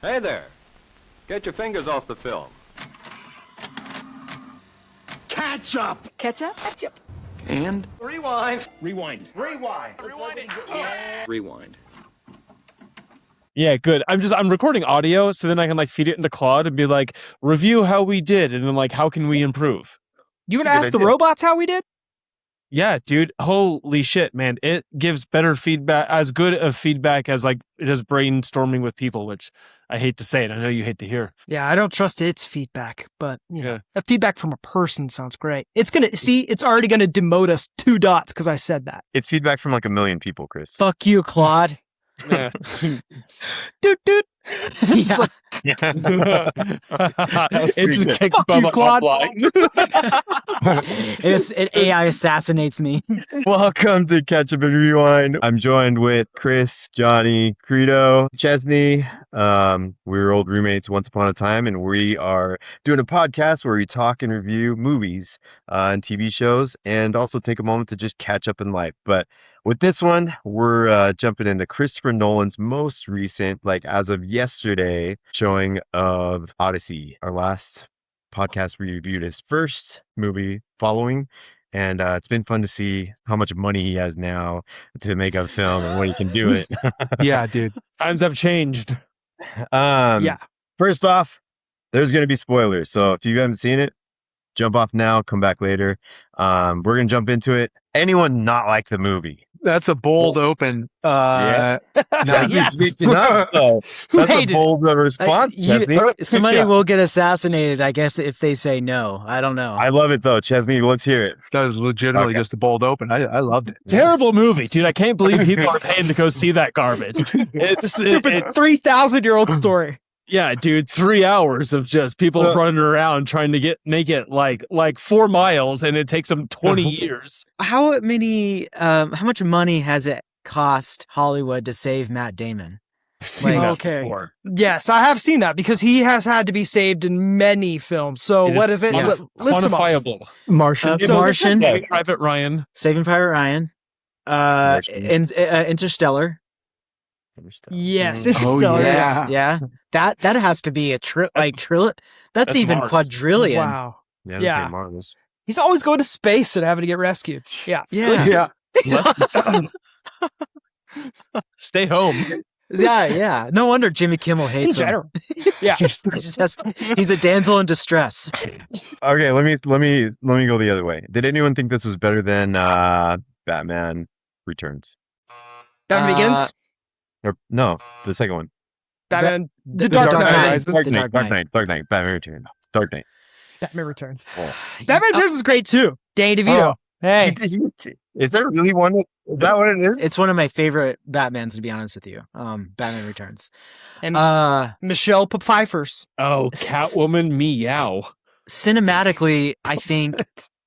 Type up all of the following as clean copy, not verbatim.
Hey there. Get your fingers off the film. Ketchup. Ketchup? Ketchup. And Rewind. rewind. Rewind. Rewind it. Rewind. Yeah, good. I'm recording audio, so then I can like feed it into Claude and be like, review how we did, and then like, how can we improve? You gonna ask the robots how we did? Yeah, dude. Holy shit, man! It gives better feedback, as good of feedback as like just brainstorming with people, which I hate to say it. I know you hate to hear. Yeah, I don't trust its feedback, but you know, that feedback from a person sounds great. It's already gonna demote us 2 dots because I said that. It's feedback from like 1 million people, Chris. Fuck you, Claude. Yeah. Doot doot. Yeah. Like, It just kicks Fuck you, Bubba Claude. offline. It AI assassinates me. Welcome to Catch Up and Rewind. I'm joined with Chris, Johnny, Credo, Chesney. We were old roommates once upon a time, and we are doing a podcast where we talk and review movies and TV shows, and also take a moment to just catch up in life. But with this one, we're jumping into Christopher Nolan's most recent, like as of yesterday, showing of Odyssey. Our last podcast, we reviewed his first movie following, and it's been fun to see how much money he has now to make a film and when he can do it. Yeah, dude. Times have changed. yeah. First off, there's going to be spoilers. So if you haven't seen it, jump off now, come back later. We're going to jump into it. Anyone not like the movie? That's a bold open. Yeah. Yes. That's a bold response, Chesney. Somebody will get assassinated, I guess, if they say no. I don't know. I love it, though. Chesney, let's hear it. That was legitimately just a bold open. I loved it. Terrible movie, dude. I can't believe people are paying to go see that garbage. It's a stupid 3,000-year-old story. Yeah, dude, 3 hours of just people running around trying to make it like 4 miles, and it takes them 20 years. How much money has it cost Hollywood to save Matt Damon? Okay. Yes, I have seen that because he has had to be saved in many films. So what is it? Yeah. List them off. Quantifiable. Martian. Martian. Saving Private Ryan. Saving Private Ryan. Interstellar. Yes. Oh, Interstellar. Yeah. That has to be a trillion. That's even Mars. quadrillion. Wow. Yeah. Yeah. Marvelous. He's always going to space and having to get rescued. Yeah. Yeah. Stay home. Yeah. No wonder Jimmy Kimmel In hates him. general. Yeah. He's a damsel in distress. Okay, let me go the other way. Did anyone think this was better than Batman Returns? Batman Begins. Or no, the second one. Batman. The Dark Dark Knight. Knight. Dark The Knight. Dark Knight. Batman Returns. Dark Knight. Batman Returns. Oh. Batman Returns is great too. Danny DeVito. Hey. Is there really one? Is that what it is? It's one of my favorite Batmans, to be honest with you. Batman Returns. And Michelle Pfeiffer's. Oh, Catwoman meow. Cinematically, I think,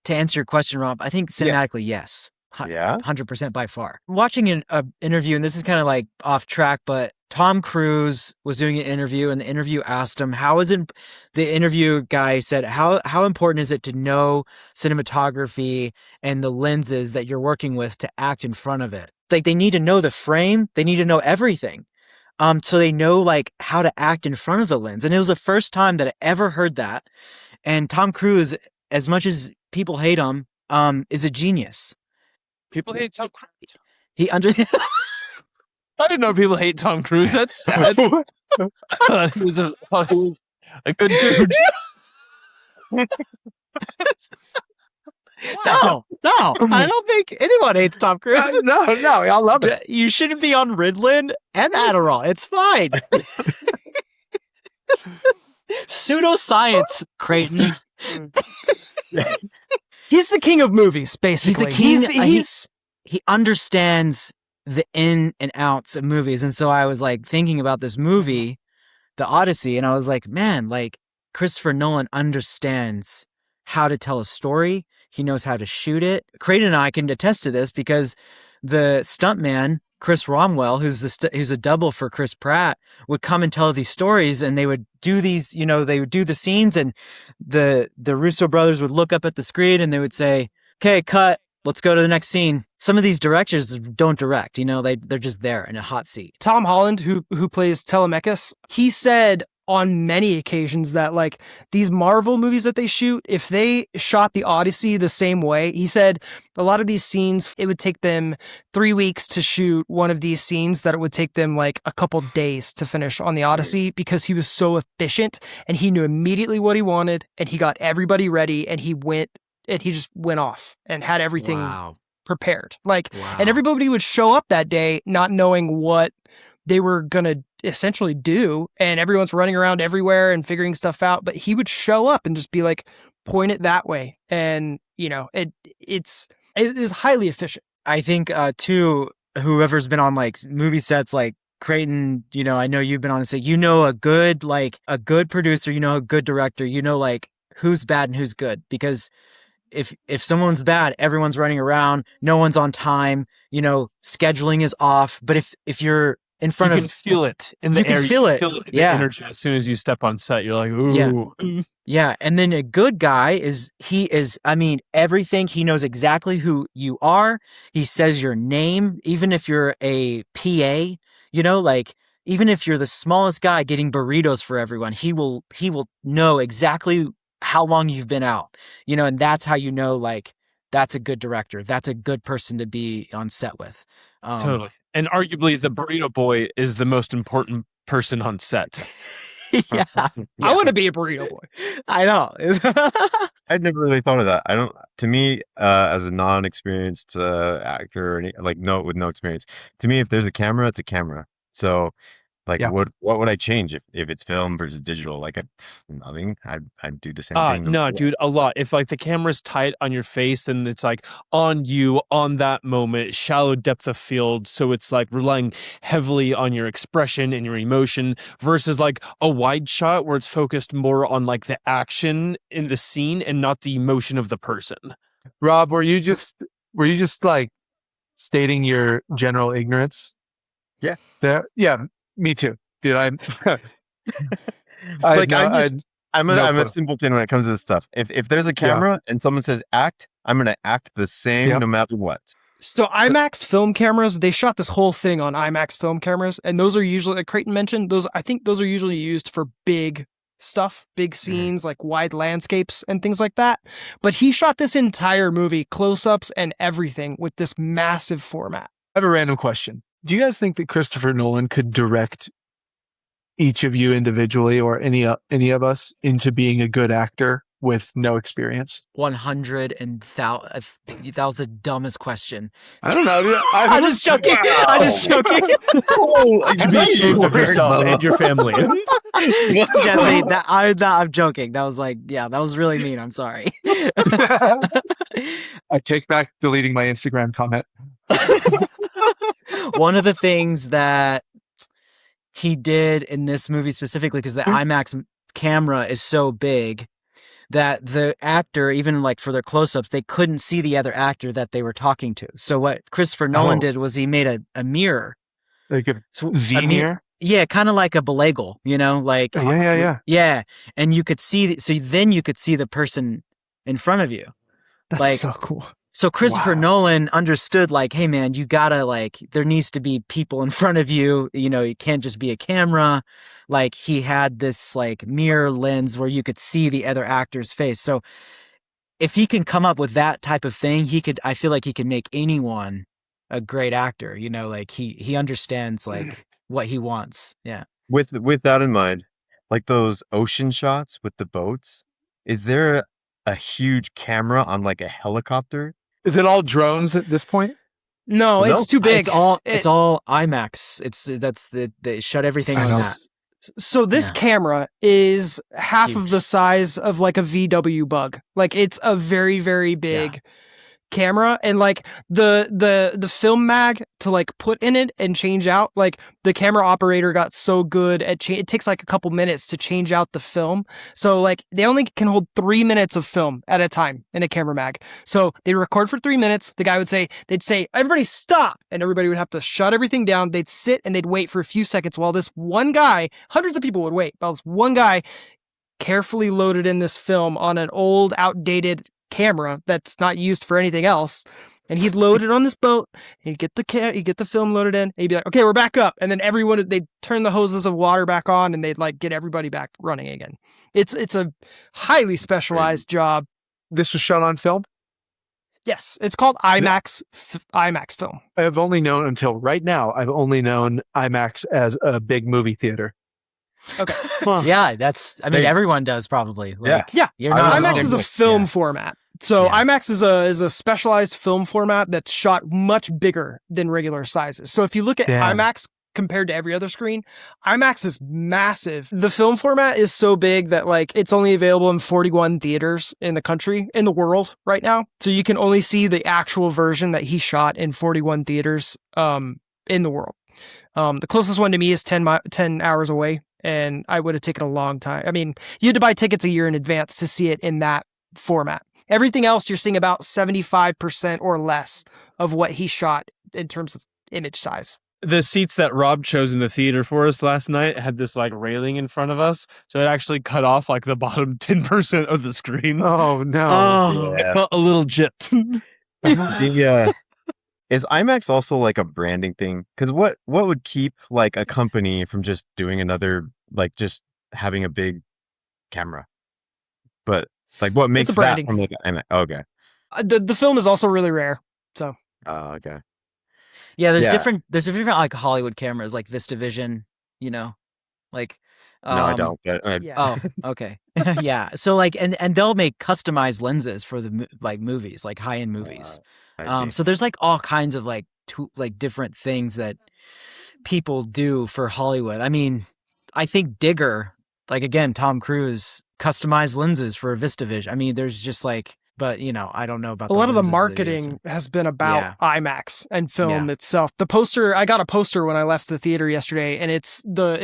to answer your question, Rob, I think cinematically, yes. Yeah. 100% by far. Watching an interview, and this is kind of like off track, but Tom Cruise was doing an interview, and the interview asked him, the interview guy said, how important is it to know cinematography and the lenses that you're working with to act in front of it? Like, they need to know the frame. They need to know everything. So they know like how to act in front of the lens. And it was the first time that I ever heard that. And Tom Cruise, as much as people hate him, is a genius. People hate Tom Cruise. I didn't know people hate Tom Cruise. That's sad. He was a good dude. No, I don't think anyone hates Tom Cruise. No, I love it. You shouldn't be on Ritalin and Adderall. It's fine. Pseudoscience, Creighton. He's the king of movies, basically. He's the king. He understands the in and outs of movies. And so I was like thinking about this movie, The Odyssey, and I was like, man, like Christopher Nolan understands how to tell a story. He knows how to shoot it. Creighton and I can attest to this because the stuntman, Chris Romwell, who's a double for Chris Pratt, would come and tell these stories, and they would do these, they would do the scenes, and the Russo brothers would look up at the screen and they would say, okay, cut. let's go to the next scene. Some of these directors don't direct, they're just there in a hot seat. Tom Holland, who plays Telemachus, he said on many occasions that like these Marvel movies that they shoot, if they shot the Odyssey the same way, he said a lot of these scenes, it would take them 3 weeks to shoot one of these scenes that it would take them like a couple days to finish on the Odyssey, because he was so efficient and he knew immediately what he wanted and he got everybody ready and he just went off and had everything prepared. And everybody would show up that day not knowing what they were going to essentially do, and everyone's running around everywhere and figuring stuff out, but he would show up and just be like, point it that way. And, it is highly efficient. I think, too, whoever's been on like movie sets, like Creighton, I know you've been on a set, a good producer, a good director, like who's bad and who's good, because if someone's bad, everyone's running around, no one's on time, scheduling is off. But if you're in front you can feel it in the air. You can feel it. The energy as soon as you step on set. You're like, ooh. Yeah. And then a good guy is everything. He knows exactly who you are. He says your name, even if you're a PA, even if you're the smallest guy getting burritos for everyone, he will know exactly how long you've been out, and that's how like that's a good director. That's a good person to be on set with. Totally. And arguably the burrito boy is the most important person on set. Yeah. I want to be a burrito boy. I know. I'd never really thought of that. To me, as a non-experienced actor, with no experience, to me, if there's a camera, it's a camera. So what would I change if it's film versus digital? Nothing. I'd do the same thing. No, dude, a lot. If like the camera's tight on your face, then it's like on you, on that moment, shallow depth of field. So it's like relying heavily on your expression and your emotion versus like a wide shot where it's focused more on like the action in the scene and not the emotion of the person. Rob, were you just like stating your general ignorance? Yeah. Yeah. Me too, dude. I'm a simpleton when it comes to this stuff. If there's a camera and someone says act, I'm gonna act the same no matter what. So IMAX film cameras, they shot this whole thing on IMAX film cameras, and those are usually, like Creighton mentioned, I think those are usually used for big stuff, big scenes, like wide landscapes and things like that. But he shot this entire movie, close-ups and everything, with this massive format. I have a random question. Do you guys think that Christopher Nolan could direct each of you individually or any of us into being a good actor with no experience? 100 and that was the dumbest question. I don't know. I'm just joking. Wow. I'm just joking. You be ashamed of yourself and your family. Jesse, I'm joking. That was that was really mean. I'm sorry. I take back deleting my Instagram comment. One of the things that he did in this movie specifically, because the IMAX camera is so big that the actor, even like for their close-ups, they couldn't see the other actor that they were talking to. So what Christopher Nolan did was he made a mirror. Like a Z-mirror? Yeah, kind of like a Belagle, like... Yeah. Yeah, and you could see... So then you could see the person in front of you. That's so cool. So Christopher Nolan understood, like, hey, man, you gotta, there needs to be people in front of you. You can't just be a camera. Like, he had this, mirror lens where you could see the other actor's face. So if he can come up with that type of thing, I feel like he can make anyone a great actor. He understands, what he wants. Yeah. With that in mind, like those ocean shots with the boats, is there a huge camera on, a helicopter? Is it all drones at this point? No, it's too big. It's all IMAX. They shut everything on that. So this camera is half of the size of a VW Bug. It's a very, very big camera, and the film mag to put in it and change out, the camera operator got so good at it takes a couple minutes to change out the film. So they only can hold 3 minutes of film at a time in a camera mag. So they record for 3 minutes. The guy they'd say, everybody stop, and everybody would have to shut everything down. They'd sit and they'd wait for a few seconds while this one guy, hundreds of people would wait, while this one guy carefully loaded in this film on an old, outdated camera that's not used for anything else, And he'd load it on this boat. He'd get the film loaded in. And he'd be like, "Okay, we're back up." And then they'd turn the hoses of water back on, and they'd like get everybody back running again. It's a highly specialized job. This was shot on film. Yes, it's called IMAX film. I've only known until right now. I've only known IMAX as a big movie theater. Okay. Yeah, everyone does probably. Like, Yeah. You're not IMAX alone. is a film Yeah. format. So Yeah. IMAX is a specialized film format that's shot much bigger than regular sizes. So if you look at Damn. IMAX compared to every other screen, IMAX is massive. The film format is so big that like it's only available in 41 theaters in the world right now. So you can only see the actual version that he shot in 41 theaters in the world. The closest one to me is 10 hours away, and I would have taken a long time. I mean, you had to buy tickets a year in advance to see it in that format. Everything else, you're seeing about 75% or less of what he shot in terms of image size. The seats that Rob chose in the theater for us last night had this like railing in front of us, so it actually cut off like the bottom 10% of the screen. Oh no! Oh, It felt a little gypped. Is IMAX also like a branding thing? Because what would keep like a company from just doing another, like just having a big camera? But like what makes a that branding. from like IMAX? Okay. The film is also really rare. So Okay. Yeah, there's Yeah. different like Hollywood cameras, like VistaVision, like No, I don't. But yeah. Oh, okay. Yeah. So like and they'll make customized lenses for the like movies, like high-end movies. I see. So there's like all kinds of like different things that people do for Hollywood. I mean, I think Digger, like again, Tom Cruise customized lenses for VistaVision. I mean, there's just like, but I don't know about A lot of the lenses they use. marketing has been about Yeah. IMAX and film Yeah. itself. The poster, I got a poster when I left the theater yesterday, and it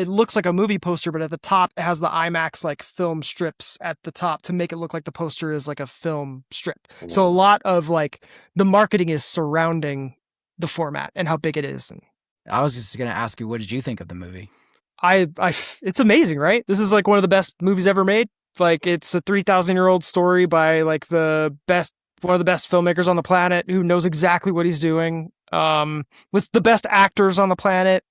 looks like a movie poster, but at the top it has the IMAX like film strips at the top to make it look like the poster is like a film strip. So a lot of like the marketing is surrounding the format and how big it is. And I was just gonna ask you, what did you think of the movie? it's amazing, right? This is like one of the best movies ever made. Like it's a 3,000-year-old story by like one of the best filmmakers on the planet who knows exactly what he's doing. With the best actors on the planet.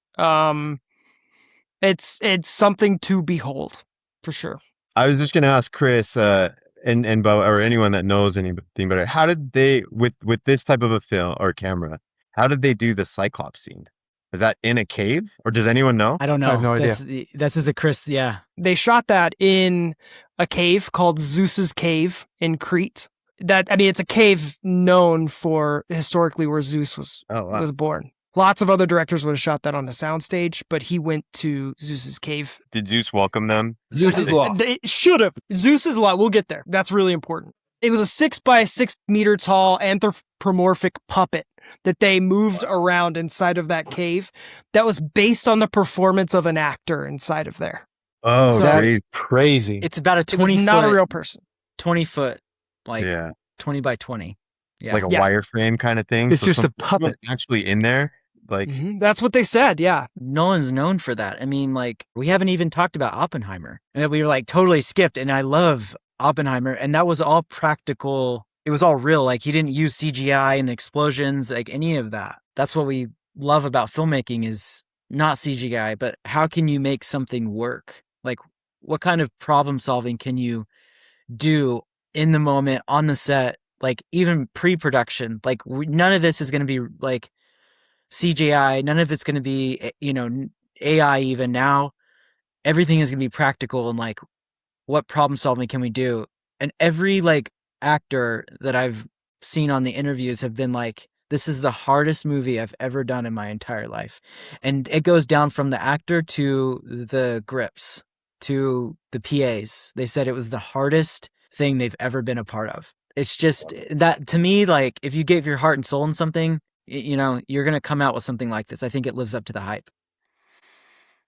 It's something to behold for sure. I was just gonna ask Chris and Bo, or anyone that knows anything better. How did they with this type of a film or camera? How did they do the Cyclops scene? Is that in a cave, or does anyone know? I don't know. I have no This is a Chris. Yeah. They shot that in a cave called Zeus's Cave in Crete. It's a cave known for historically where Zeus was Oh wow. was born. Lots of other directors would have shot that on a soundstage, but he went to Zeus's Cave. Did Zeus welcome them? Zeus is law. They should have. Zeus's Law. We'll get there. That's really important. It was a 6 by 6 meter tall anthropomorphic puppet that they moved around inside of that cave. That was based on the performance of an actor inside of there. Oh, So- great. Crazy. It's about a It was 20 not foot, a real person. 20 foot, like Yeah, 20 by 20. Yeah. like a Yeah. wireframe kind of thing. It's just some a puppet. people actually in there. Like, That's what they said. Yeah. Nolan's known for that. I mean, like, we haven't even talked about Oppenheimer. And we were like totally skipped. And I love Oppenheimer. And that was all practical. It was all real. Like, he didn't use CGI and explosions, like any of that. That's what we love about filmmaking is not CGI, but how can you make something work? Like, what kind of problem solving can you do in the moment, on the set, like even pre-production? Like, none of this is going to be like CGI. None of it's going to be, AI even now. Everything is going to be practical and like, what problem solving can we do? And every like actor that I've seen on the interviews have been like, this is the hardest movie I've ever done in my entire life. And it goes down from the actor to the grips to the PAs. They said it was the hardest thing they've ever been a part of. It's just that to me, like if you gave your heart and soul in something, you're going to come out with something like this. I think it lives up to the hype.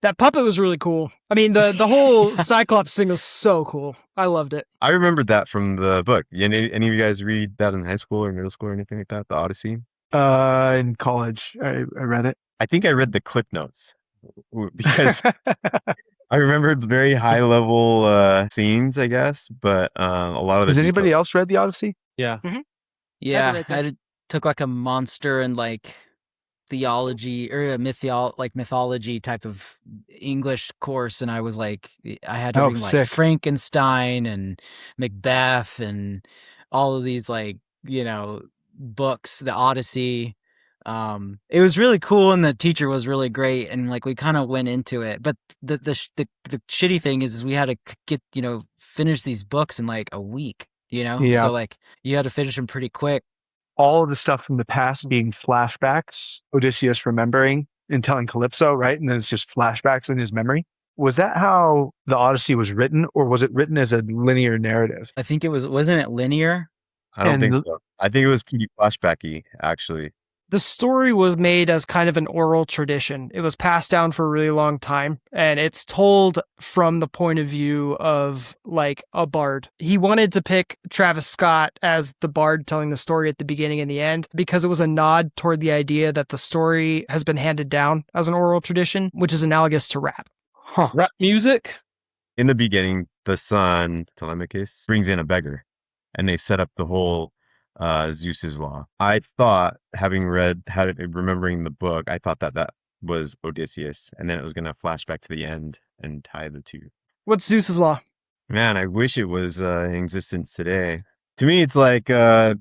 That puppet was really cool. I mean, the whole Cyclops thing was so cool. I loved it. I remembered that from the book. Any of you guys read that in high school or middle school or anything like that? The Odyssey? In college, I read it. I think I read the clip notes because I remembered very high level scenes, I guess, but a lot of the Has anybody details- else read the Odyssey? Yeah. Yeah, right there. took like a monster and like theology or a mythology type of English course, and I was like, I had to Oh, read like sick. Frankenstein and Macbeth and all of these like books, the Odyssey. It was really cool, and the teacher was really great, and like we kind of went into it. But the shitty thing is we had to get finish these books in like a week. Yeah. So like you had to finish them pretty quick. All of the stuff from the past being flashbacks, Odysseus remembering and telling Calypso, right? And then it's just flashbacks in his memory. Was that how the Odyssey was written, or was it written as a linear narrative? I think wasn't it linear? I don't think And so. I think it was pretty flashbacky, actually. The story was made as kind of an oral tradition. It was passed down for a really long time, and it's told from the point of view of like a bard. He wanted to pick Travis Scott as the bard telling the story at the beginning and the end because it was a nod toward the idea that the story has been handed down as an oral tradition, which is analogous to rap. huh. Rap music. In the beginning, the son, Telemachus, brings in a beggar, and they set up the whole Zeus's law. I thought, remembering the book, I thought that was Odysseus, and then it was going to flash back to the end and tie the two. What's Zeus's law? Man, I wish it was in existence today. To me, it's like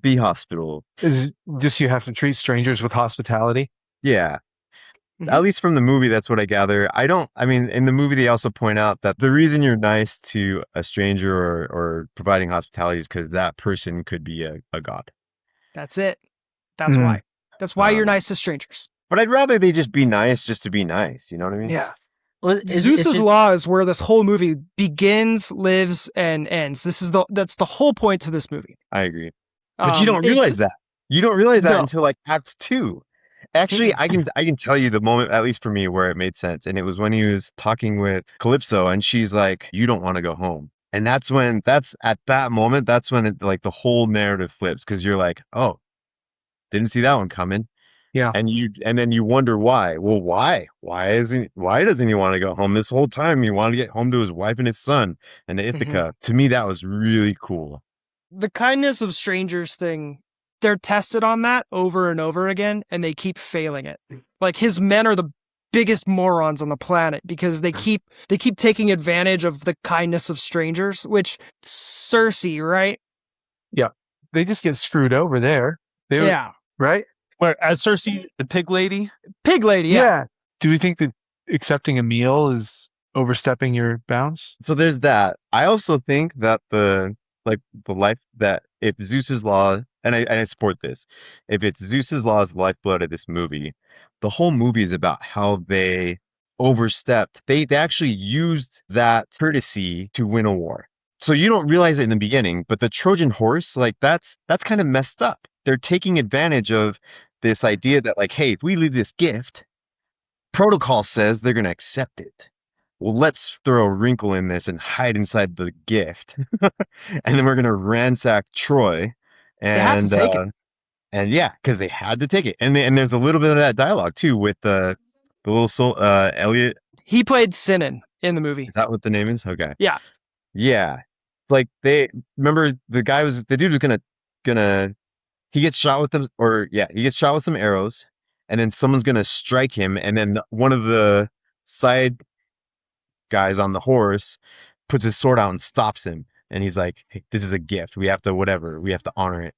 bee hospital. Is just you have to treat strangers with hospitality? Yeah. Mhm. At least from the movie, that's what I gather. I mean, in the movie, they also point out that the reason you're nice to a stranger or providing hospitality is because that person could be a god. That's it. That's Mm. why. That's why you're Um, nice to strangers. But I'd rather they just be nice just to be nice. You know what I mean? Yeah. Well, Zeus's law is where this whole movie begins, lives, and ends. That's the whole point to this movie. I agree. But you don't It's- realize that. You don't realize that No. until like Act 2. Actually, I can tell you the moment, at least for me, where it made sense. And it was when he was talking with Calypso and she's like, you don't want to go home. And that's at that moment, that's when it, like the whole narrative flips, because you're like, oh, didn't see that one coming. Yeah. And then you wonder why. Well, why? Why doesn't he want to go home? This whole time he wanted to get home to his wife and his son and to Ithaca. To me, that was really cool. The kindness of strangers thing, they're tested on that over and over again, and they keep failing it. Like his men are the biggest morons on the planet because they keep taking advantage of the kindness of strangers, which Cersei, right? They just get screwed over there. Yeah. Right? Where as Cersei, the pig lady. Pig lady, yeah. Do we think that accepting a meal is overstepping your bounds? So there's that. I also think that the life that if Zeus's law, and I support this, if it's Zeus's law is the lifeblood of this movie, the whole movie is about how they overstepped. They actually used that courtesy to win a war. So you don't realize it in the beginning, but the Trojan horse, like that's kind of messed up. They're taking advantage of this idea that like, hey, if we leave this gift, protocol says they're going to accept it. Well, let's throw a wrinkle in this and hide inside the gift. And then we're going to ransack Troy. They have to take it. And yeah, because they had to take it. And there's a little bit of that dialogue too with the little soul, Elliot. He played Sinan in the movie. Is that what the name is? Okay. Yeah. Yeah. Like the dude was gonna he gets shot with them, he gets shot with some arrows, and then someone's gonna strike him, and then one of the side guys on the horse puts his sword out and stops him, and he's like, hey, this is a gift. We have to honor it.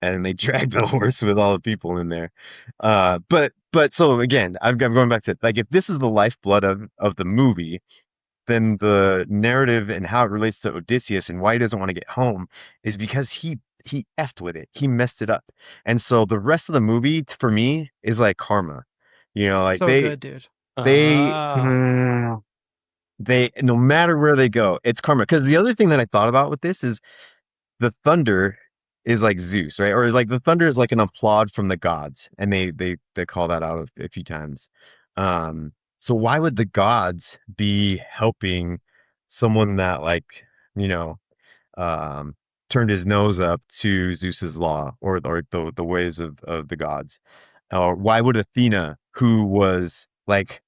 And they drag the horse with all the people in there. But so again, I'm going back to like if this is the lifeblood of the movie, then the narrative and how it relates to Odysseus and why he doesn't want to get home is because he effed with it. He messed it up. And so the rest of the movie for me is like karma. Like so good, dude. they Ah. they no matter where they go, it's karma. Because the other thing that I thought about with this is the thunder is like Zeus, right? Or like the thunder is like an applaud from the gods, and they call that out a few times. So why would the gods be helping someone that turned his nose up to Zeus's law or the ways of the gods? Or why would Athena, who was like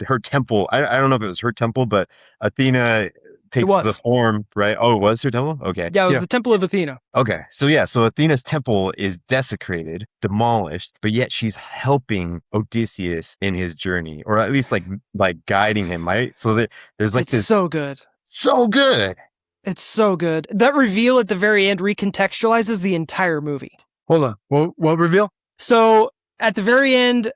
her temple, I don't know if it was her temple, but Athena takes was. the form, right? Oh, it was her temple? Okay. Yeah, it was Yeah. the Temple of Athena. Okay. So yeah, so Athena's temple is desecrated, demolished, but yet she's helping Odysseus in his journey, or at least like guiding him, right? So there's like It's this so good. so good. It's so good. That reveal at the very end recontextualizes the entire movie. Hold on. What reveal? So at the very end,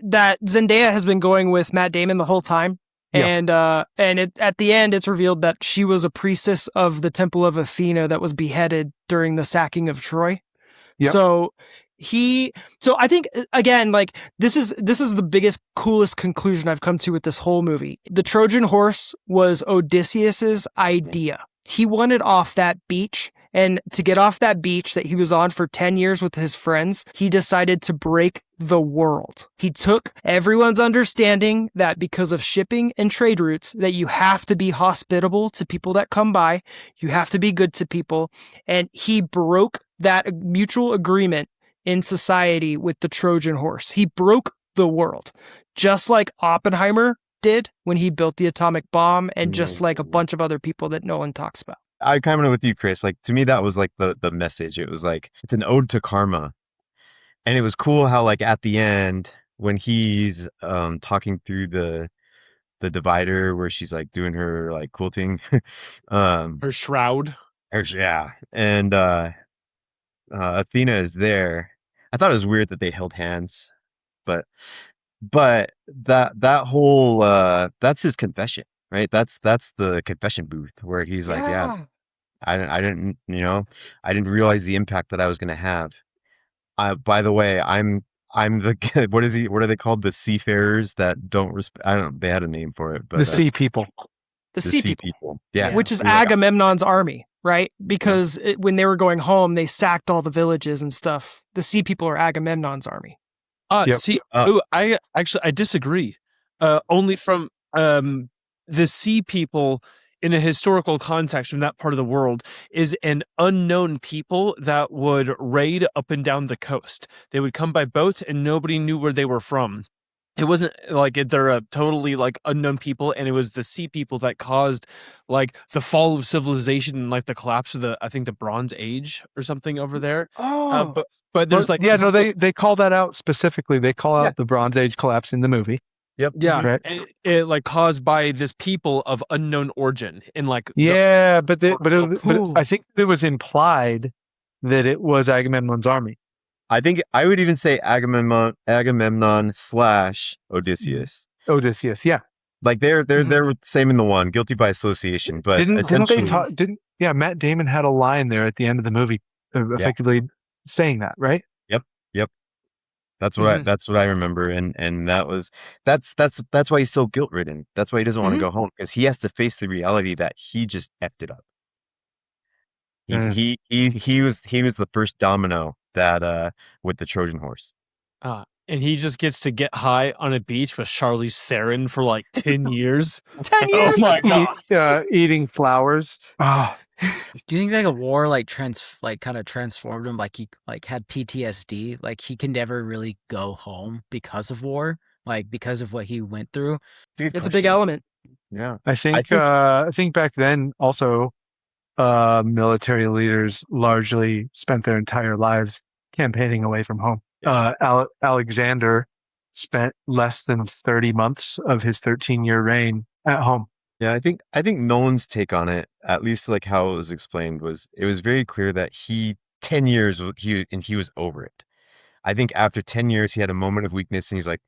that Zendaya has been going with Matt Damon the whole time. Yeah. And at the end, it's revealed that she was a priestess of the Temple of Athena that was beheaded during the sacking of Troy. Yep. So I think again, like this is the biggest, coolest conclusion I've come to with this whole movie. The Trojan horse was Odysseus's idea. He wanted off that beach. And to get off that beach that he was on for 10 years with his friends, he decided to break the world. He took everyone's understanding that because of shipping and trade routes, that you have to be hospitable to people that come by, you have to be good to people, and he broke that mutual agreement in society with the Trojan horse. He broke the world, just like Oppenheimer did when he built the atomic bomb, and just like a bunch of other people that Nolan talks about. I kind of with you, Chris. Like to me, that was like the message. It was like it's an ode to karma, and it was cool how like at the end when he's talking through the divider where she's like doing her like quilting, Her shroud. yeah, and Athena is there. I thought it was weird that they held hands, but that whole that's his confession, right? That's the confession booth where he's like, yeah, I didn't, I didn't realize the impact that I was going to have. By the way, I'm the what are they called? The seafarers that don't respect. I don't know. They had a name for it, but The sea people. The the sea sea people. people. Yeah. Which is Yeah. Agamemnon's army, right? Because when they were going home, they sacked all the villages and stuff. The sea people are Agamemnon's army. Yep. See, Uh, I disagree. Only from the sea people in a historical context from that part of the world is an unknown people that would raid up and down the coast. They would come by boat and nobody knew where they were from. It wasn't like they're a totally like unknown people, and it was the sea people that caused like the fall of civilization and like the collapse of the Bronze Age or something over there. Oh, But there's like they call that out specifically. They call out Yeah. the Bronze Age collapse in the movie. Yep. yeah, Right. and it like caused by this people of unknown origin in like Yeah, but cool. I think it was implied that it was Agamemnon's army. I think I would even say Agamemnon / Odysseus. Odysseus, yeah. Like they're same in the one, guilty by association, but Didn't essentially they talk? Matt Damon had a line there at the end of the movie, effectively saying that, right? Yep. That's what I remember, and that's why he's so guilt ridden. That's why he doesn't want to go home, because he has to face the reality that he just effed it up. He was the first domino that with the Trojan horse. and he just gets to get high on a beach with Charlize Theron for like 10 years. 10 years? Oh my god. Eating flowers. Oh, Do you think like a war kind of transformed him? Like he like had PTSD. Like he can never really go home because of war. Like because of what he went through. It's a big element. Yeah. I think back then also, military leaders largely spent their entire lives campaigning away from home. Alexander spent less than 30 months of his 13-year reign at home. Yeah, I think Nolan's take on it, at least like how it was explained, was it was very clear that 10 years he was over it. I think after 10 years he had a moment of weakness and he's like,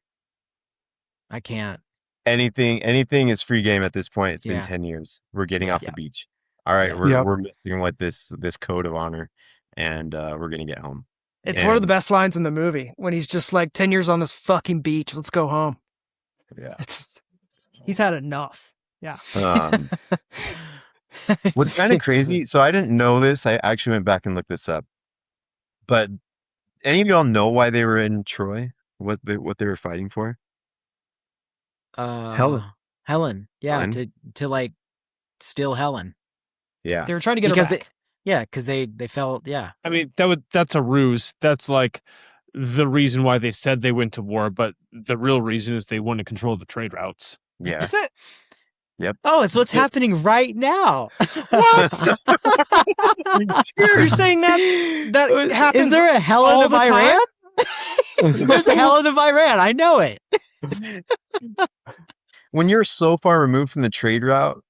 I can't. anything is free game at this point. It's been Yeah. 10 years. We're getting off the Yeah. beach. All right, Yeah. we're missing what this code of honor, and we're gonna get home. It's one of the best lines in the movie when he's just like 10 years on this fucking beach. Let's go home. Yeah. He's had enough. Yeah. What's kind of crazy, so I didn't know this. I actually went back and looked this up. But any of y'all know why they were in Troy? What they were fighting for? Helen. Helen. Yeah, Helen? to like steal Helen. Yeah. They were trying to get her back. Because they felt I mean, that's a ruse. That's like the reason why they said they went to war, but the real reason is they want to control the trade routes. Yeah. That's it. Oh, it's what's happening right now. What? You're saying that happens? Is there a Helen all of the time? Iran? There's a Helen of Iran. I know it. When you're so far removed from the trade route,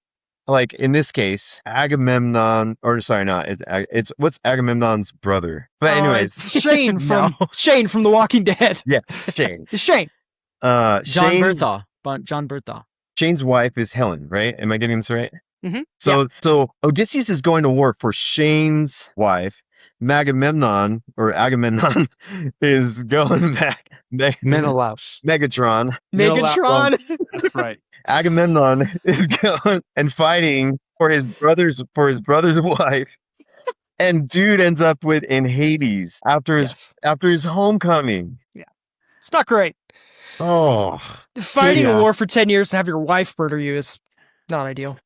like in this case, Agamemnon, or sorry, not it's what's Agamemnon's brother. But anyways, it's Shane from No. Shane from The Walking Dead. yeah, Shane. It's Shane. John Shane's, Bertha. John Bertha. Shane's wife is Helen, right? Am I getting this right? Mhm. So Odysseus is going to war for Shane's wife. Agamemnon is going back. Menelaus. Megatron. Megatron. That's right. Agamemnon is going and fighting for his brother's wife. And dude ends up in Hades after his homecoming. It's not great. Oh, Fighting Yeah. a war for 10 years and have your wife murder you is not ideal.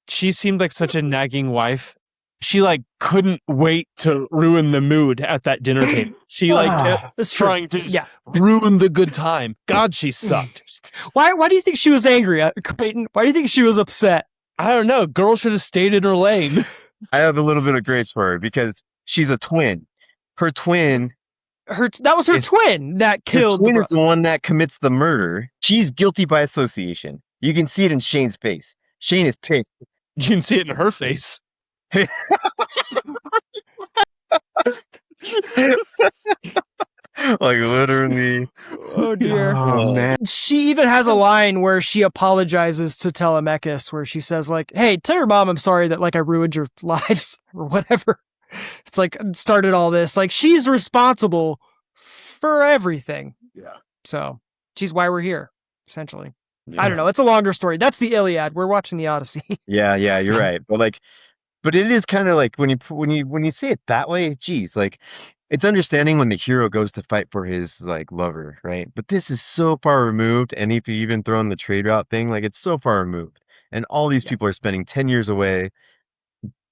She seemed like such a nagging wife. She like couldn't wait to ruin the mood at that dinner table. She like kept That's true. trying to just Yeah. ruin the good time. God, she sucked. Why do you think she was angry, Creighton? Why do you think she was upset? I don't know. Girl should have stayed in her lane. I have a little bit of grace for her because she's a twin. Her twin, That was her It's- twin that her killed twin the is the one that commits the murder. She's guilty by association. You can see it in Shane's face. Shane is pissed. You can see it in her face. Like literally. Oh dear. Oh man. She even has a line where she apologizes to Telemachus, where she says, like, hey, tell your mom I'm sorry that, like, I ruined your lives or whatever. It's like, started all this. Like, she's responsible for everything. Yeah. So, she's why we're here, essentially. I don't know. It's a longer story. That's the Iliad. We're watching the Odyssey. Yeah, you're right. But it is kind of like when you say it that way, geez, like it's understanding when the hero goes to fight for his like lover, right? But this is so far removed, and if you even throw in the trade route thing, like it's so far removed, and all these people are spending 10 years away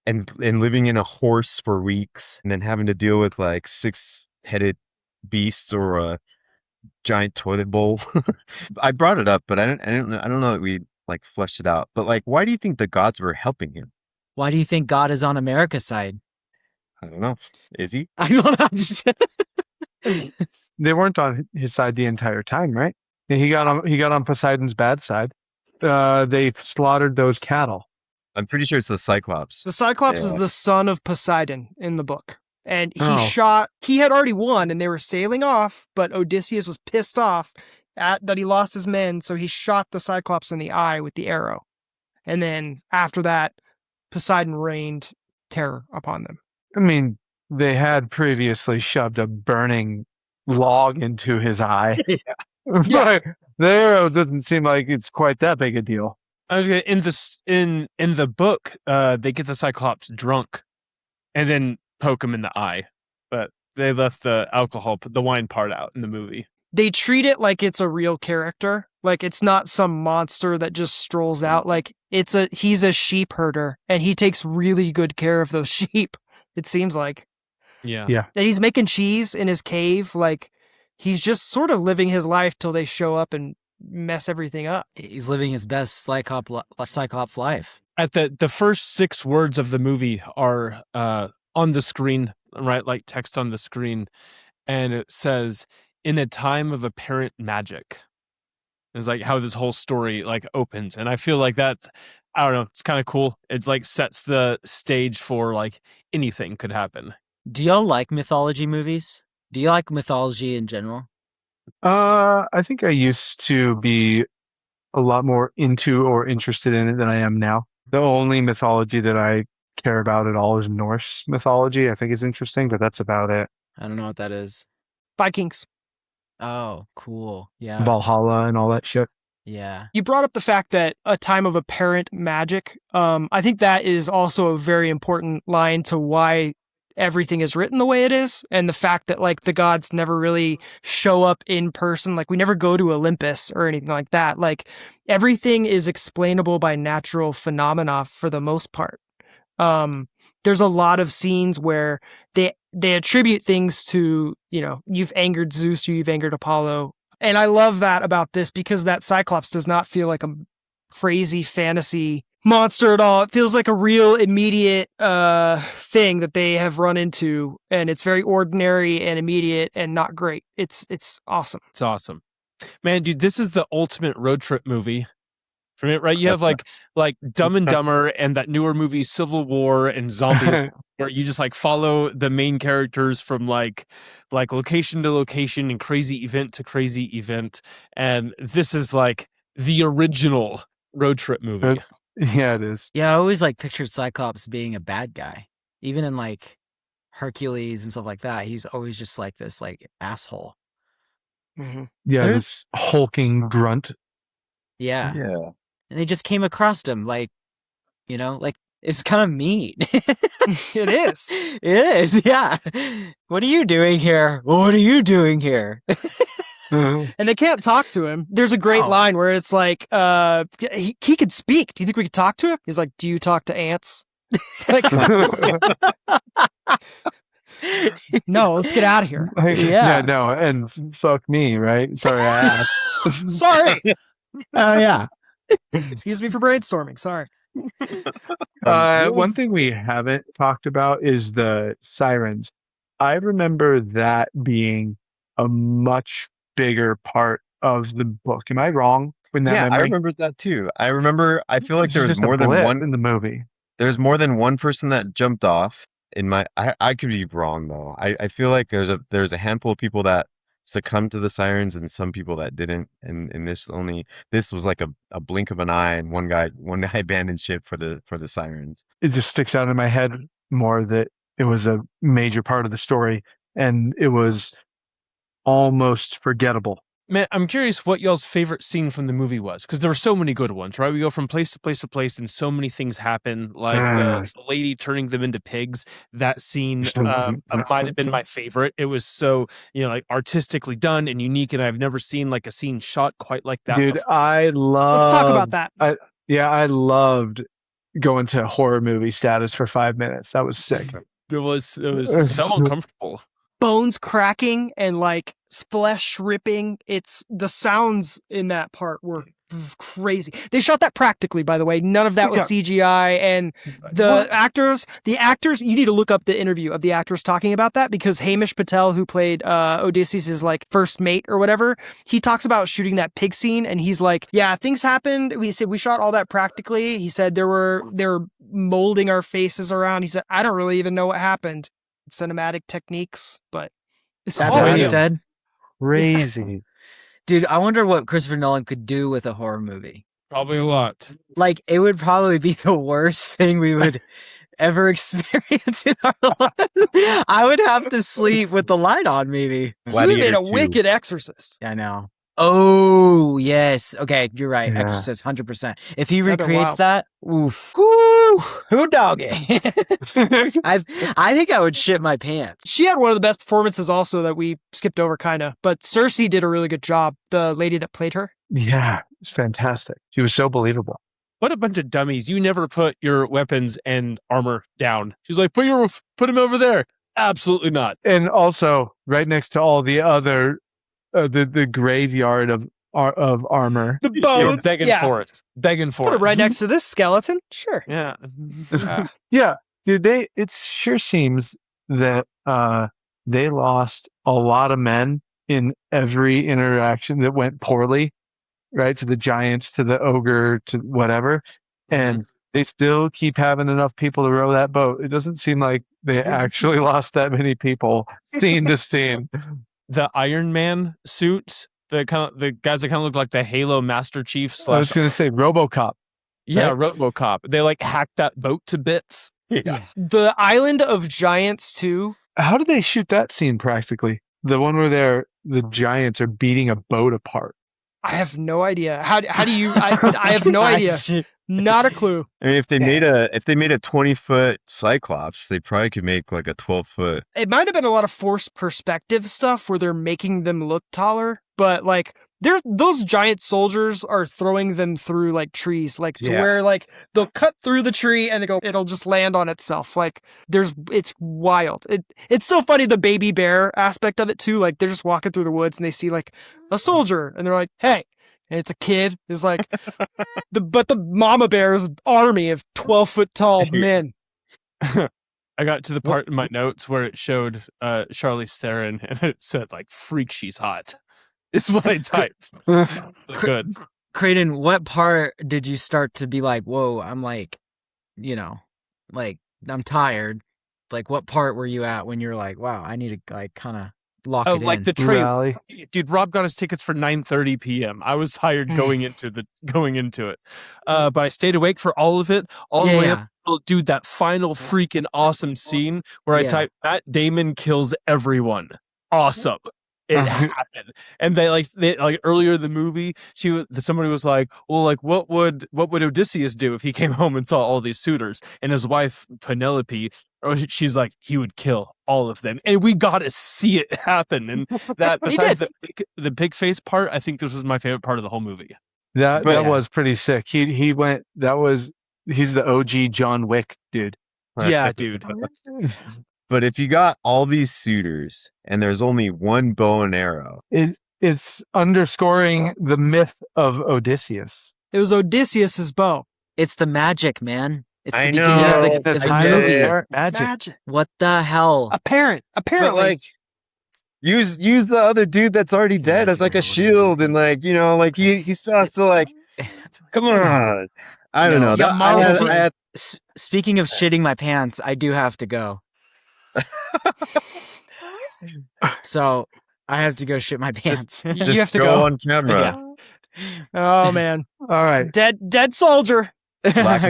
and living in a horse for weeks, and then having to deal with like 6-headed beasts or a giant toilet bowl. I brought it up, but I don't know that we like fleshed it out. But like, why do you think the gods were helping him? Why do you think God is on America's side? I don't know. Is he? I don't know. They weren't on his side the entire time, right? He got on Poseidon's bad side. They slaughtered those cattle. I'm pretty sure it's the Cyclops. The Cyclops Yeah. is the son of Poseidon in the book. And Oh. he had already won and they were sailing off, but Odysseus was pissed off that he lost his men, so he shot the Cyclops in the eye with the arrow. And then after that, Poseidon rained terror upon them. I mean, they had previously shoved a burning log into his eye. But the arrow doesn't seem like it's quite that big a deal. I was gonna in the book, they get the Cyclops drunk, and then poke him in the eye, but they left the the wine part out in the movie. They treat it like it's a real character. Like it's not some monster that just strolls out. Like he's a sheep herder and he takes really good care of those sheep. It seems like. Yeah. And he's making cheese in his cave. Like he's just sort of living his life till they show up and mess everything up. He's living his best Cyclops life. At the first 6 words of the movie are on the screen, right? Like text on the screen, and it says, "In a time of apparent magic." It's like how this whole story like opens, and I feel like that's, I don't know, it's kind of cool. It like sets the stage for like anything could happen. Do y'all like mythology movies? Do you like mythology in general? I think I used to be a lot more into or interested in it than I am now. The only mythology that I care about at all is Norse mythology. I think is interesting, but that's about it. I don't know what that is. Vikings. Oh, cool. Yeah. Valhalla and all that shit. Yeah. You brought up the fact that a time of apparent magic. I think that is also a very important line to why everything is written the way it is, and the fact that like the gods never really show up in person. Like we never go to Olympus or anything like that. Like everything is explainable by natural phenomena for the most part. There's a lot of scenes where they attribute things to, you've angered Zeus or you've angered Apollo. And I love that about this because that Cyclops does not feel like crazy fantasy monster at all. It feels like a real immediate thing that they have run into, and it's very ordinary and immediate and not great. It's awesome. It's awesome. Man, dude, this is the ultimate road trip movie. For me, right? You have like Dumb and Dumber and that newer movie Civil War and Zombie where you just like follow the main characters from like location to location and crazy event to crazy event. And this is like the original road trip movie. Yeah, it is. Yeah, I always like pictured Cyclops being a bad guy. Even in like Hercules and stuff like that, he's always just like this like asshole. Mm-hmm. Yeah, There's- this hulking grunt. Yeah. Yeah. And they just came across him like, like it's kind of mean. It is. It is, yeah. What are you doing here? What are you doing here? And they can't talk to him. There's a great Oh. line where it's like, he could speak. Do you think we could talk to him? He's like, do you talk to ants? It's like, no, let's get out of here. Yeah, no, and fuck me, right? Sorry, I asked. Sorry. Oh, yeah. Excuse me for brainstorming. Sorry. One thing we haven't talked about is the sirens. I remember that being a much bigger part of the book. Am I wrong in that Yeah, I memory? remember that too. I feel like This there is was just a more than blip one. in the movie. There's more than one person that jumped off in my. I could be wrong though. I feel like there's a handful of people that succumbed to the sirens and some people that didn't. And this was like a blink of an eye and one guy abandoned ship for the sirens. It just sticks out in my head more that it was a major part of the story and it was almost forgettable. Man, I'm curious what y'all's favorite scene from the movie was, because there were so many good ones, right? We go from place to place to place, and so many things happen, like the lady turning them into pigs. That scene might have been my favorite. It was so, like artistically done and unique, and I've never seen like a scene shot quite like that. Dude, before. I love. Let's talk about that. I loved going to horror movie status for 5 minutes. That was sick. It was so uncomfortable. Bones cracking and like flesh ripping. It's the sounds in that part were crazy. They shot that practically, by the way. None of that was CGI. And the actors, you need to look up the interview of the actors talking about that, because Hamish Patel, who played Odysseus' like first mate or whatever, he talks about shooting that pig scene, and he's like, yeah, things happened. We said we shot all that practically. He said they were molding our faces around. He said, I don't really even know what happened. Cinematic techniques, but it's That's all what he real. said. Crazy. Dude, I wonder what Christopher Nolan could do with a horror movie. Probably a lot. Like, it would probably be the worst thing we would ever experience in our life. I would have to sleep with the light on, maybe. He made Gladiator a 2. wicked Exorcist. I know. Oh, yes. Okay, you're right. Yeah. Exorcist, 100%. If he That'd be recreates wild. that, oof. Woo! Who doggy? I think I would shit my pants. She had one of the best performances also that we skipped over kind of, but Cersei did a really good job. The lady that played her. Yeah, it's fantastic. She was so believable. What a bunch of dummies. You never put your weapons and armor down. She's like, put him over there. Absolutely not. And also, right next to all the other, the graveyard of armor. The You're bones. begging Yeah. for it. Begging for Put it. it right next to this skeleton. Sure. Yeah. Yeah, dude, it sure seems that they lost a lot of men in every interaction that went poorly, right? To the giants, to the ogre, to whatever. And they still keep having enough people to row that boat. It doesn't seem like they actually lost that many people scene to scene. The Iron Man suits, the guys that kind of look like the Halo Master Chief I was slash going to say RoboCop. yeah, right? RoboCop. They like hacked that boat to bits. Yeah. The Island of Giants too. How did they shoot that scene practically? The one where the giants are beating a boat apart. I have no idea. How do you? I have no idea. Not a clue. I mean, if they made a 20-foot Cyclops, they probably could make like a 12-foot. It might have been a lot of forced perspective stuff where they're making them look taller, but like those giant soldiers are throwing them through like trees, like to Yeah. where like they'll cut through the tree and it'll just land on itself. Like it's wild. It's so funny, the baby bear aspect of it too. Like they're just walking through the woods and they see like a soldier and they're like, hey, and it's a kid. It's like, but the mama bear's army of 12-foot tall men. I got to the part in my notes where it showed Charlize Theron and it said like "freak, she's hot." It's what I typed. Good. Creighton, what part did you start to be like, whoa, I'm like, like I'm tired. Like what part were you at when you're like, wow, I need to like kind of lock it like in? the trailer. Rally. Dude, Rob got us tickets for 9:30 p.m. I was tired going into it. But I stayed awake for all of it, all the way up. Dude, that final freaking awesome scene where I typed Matt Damon kills everyone. Awesome. It happened. And they earlier in the movie, somebody was like, well, like what would Odysseus do if he came home and saw all these suitors? And his wife Penelope, she's like, he would kill all of them. And we got to see it happen. And that besides the pig face part, I think this was my favorite part of the whole movie. That was pretty sick. He's the OG John Wick dude. Yeah, dude. But if you got all these suitors and there's only one bow and arrow, It's underscoring the myth of Odysseus. It was Odysseus's bow. It's the magic, man. It's the I beginning know. of the time movie. of magic. What the hell? Apparently. but like use the other dude that's already dead as like a shield, and like like he still has to like, come on. I don't know. Yeah, speaking of shitting my pants, I do have to go. So I have to go shit my pants. Just You have to go on camera. Oh man. All right. Dead soldier. Lack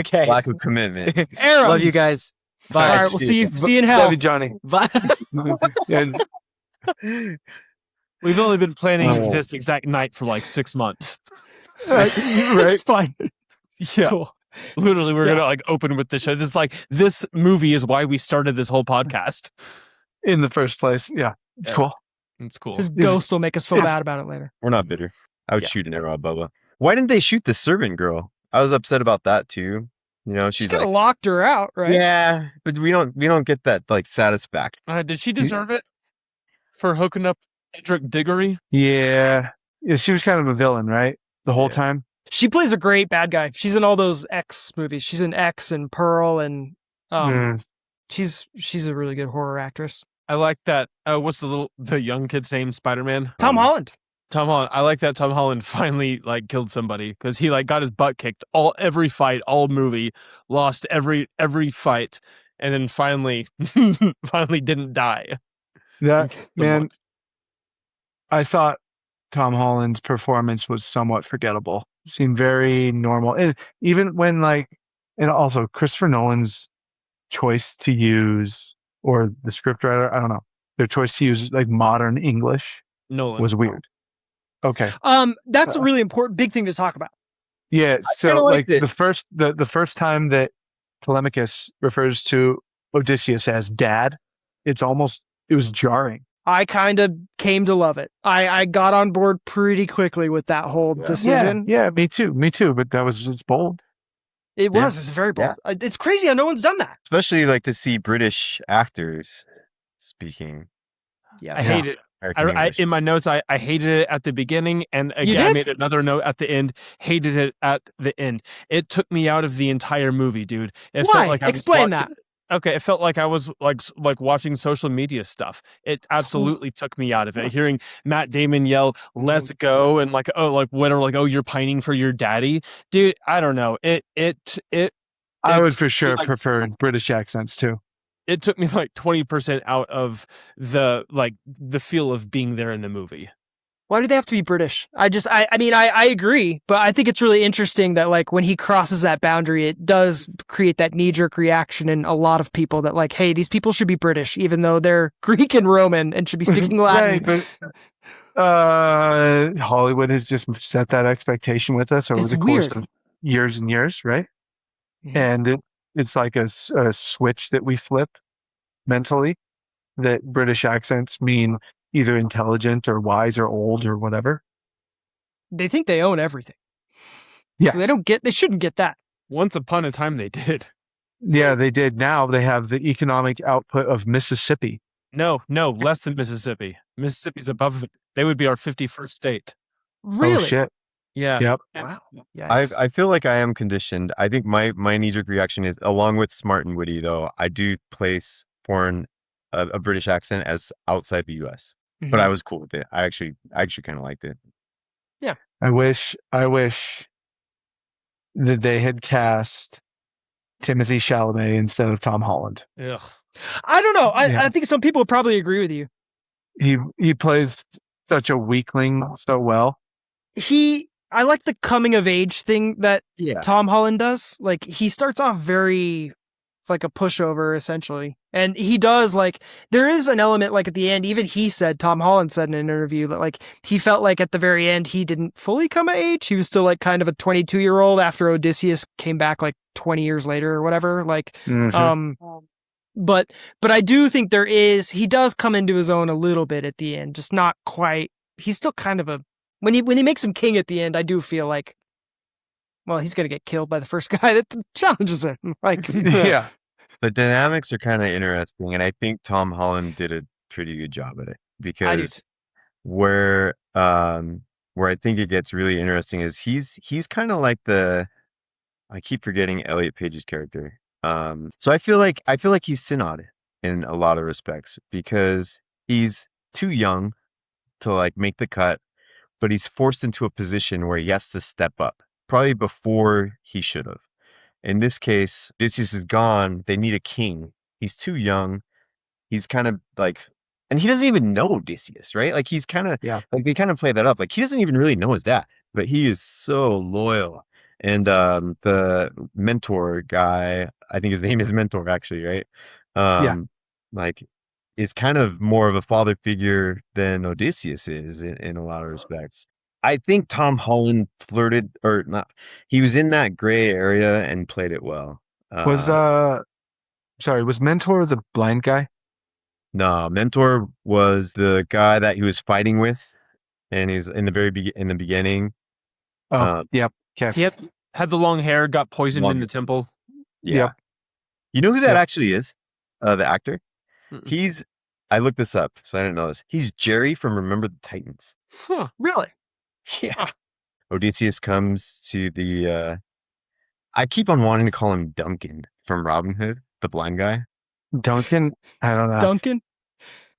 of commitment. Arrow. Love you guys. Bye. All right, we'll see you in hell. Love you, Johnny. Bye. And We've only been planning this exact night for like 6 months. It's fine. Yeah. Cool. Literally, we're gonna like open with the show. This movie is why we started this whole podcast. in the first place, yeah, it's cool. It's cool. His ghost will make us feel bad about it later. We're not bitter. I would shoot an arrow at Bubba. Why didn't they shoot the servant girl? I was upset about that too. She's could have like, locked her out, right? yeah, but we don't get that like satisfaction. Did she deserve it for hooking up Edric Diggory? Yeah, she was kind of a villain, right? The whole time. She plays a great bad guy. She's in all those X movies. She's in X and Pearl, and she's a really good horror actress. I like that. What's the young kid's name? Spider-Man. Tom Holland. Tom Holland. I like that Tom Holland finally like killed somebody because he like got his butt kicked every fight, all movie, lost every fight, and then finally didn't die. Man, I thought Tom Holland's performance was somewhat forgettable. Seemed very normal, and even when and also Christopher Nolan's choice to use, or the scriptwriter, I don't know, their choice to use like modern English Nolan was weird. Okay. That's a really important, big thing to talk about. Yeah. So like it. the first time that Telemachus refers to Odysseus as dad, it was jarring. I kind of came to love it. I got on board pretty quickly with that whole decision. Yeah, me too. But it's bold. It's very bold. It's crazy how no one's done that. Especially like to see British actors speaking. Yeah, I hate it. In my notes, I hated it at the beginning, and again, I made another note at the end. Hated it at the end. It took me out of the entire movie, dude. Why? Explain that. Okay, it felt like I was like watching social media stuff. It absolutely took me out of it. Hearing Matt Damon yell "Let's go" and you're pining for your daddy, dude. I don't know. I would for sure prefer British accents too. It took me like 20% out of the feel of being there in the movie. Why do they have to be British? I agree, but I think it's really interesting that like when he crosses that boundary, it does create that knee-jerk reaction in a lot of people that like, hey, these people should be British, even though they're Greek and Roman and should be speaking Latin. Right, but Hollywood has just set that expectation with us over the course of years and years, right? Mm-hmm. And it's like a switch that we flip mentally, that British accents mean either intelligent or wise or old or whatever. They think they own everything. Yeah. So they shouldn't get that. Once upon a time they did. Yeah, they did. Now they have the economic output of Mississippi. No, less than Mississippi. Mississippi's above it. They would be our 51st state. Really? Oh, shit. Yeah. Yep. Wow. I Yikes. I feel like I am conditioned. I think my knee-jerk reaction is, along with smart and witty, though, I do place a British accent as outside the U.S. But I Mhm. was cool with it. I actually kind of liked it. I wish that they had cast Timothy Chalamet instead of Tom Holland. Ugh. I don't know. Yeah. I think some people would probably agree with you. He plays such a weakling so well. I like the coming of age thing that Yeah. Tom Holland does. Like, he starts off very like a pushover, essentially. And he does, like, there is an element, like, at the end, even Tom Holland said in an interview that, like, he felt like at the very end he didn't fully come of age. He was still, like, kind of a 22-year-old after Odysseus came back, like, 20 years later or whatever. Like, but I do think he does come into his own a little bit at the end, just not quite. He's still kind of when he makes him king at the end, I do feel like, well, he's gonna get killed by the first guy that challenges him. Like, Yeah. The dynamics are kind of interesting, and I think Tom Holland did a pretty good job at it. I do Because where I think it gets really interesting is he's kind of like I keep forgetting Elliot Page's character. So I feel like he's Synod in a lot of respects, because he's too young to like make the cut, but he's forced into a position where he has to step up, probably before he should have. In this case, Odysseus is gone. They need a king. He's too young. He's kind of like, and he doesn't even know Odysseus, right? Like, he's kind of, Yeah. like, they kind of play that up. Like, he doesn't even really know his dad, but he is so loyal. And the mentor guy, I think his name is Mentor, actually, right? Yeah. Like, is kind of more of a father figure than Odysseus is in a lot of respects. I think Tom Holland flirted, or not, he was in that gray area and played it well. Was Mentor the blind guy? No, Mentor was the guy that he was fighting with, and he's in the beginning. Oh, yep. Okay. He had the long hair, got poisoned in the temple. Yeah. Yep. You know who that Yep. actually is? The actor? Mm-mm. I looked this up, so I didn't know this. He's Jerry from Remember the Titans. Huh. really. Yeah. Odysseus comes to the I keep on wanting to call him Duncan from Robin Hood, the blind guy. Duncan? I don't know. Duncan.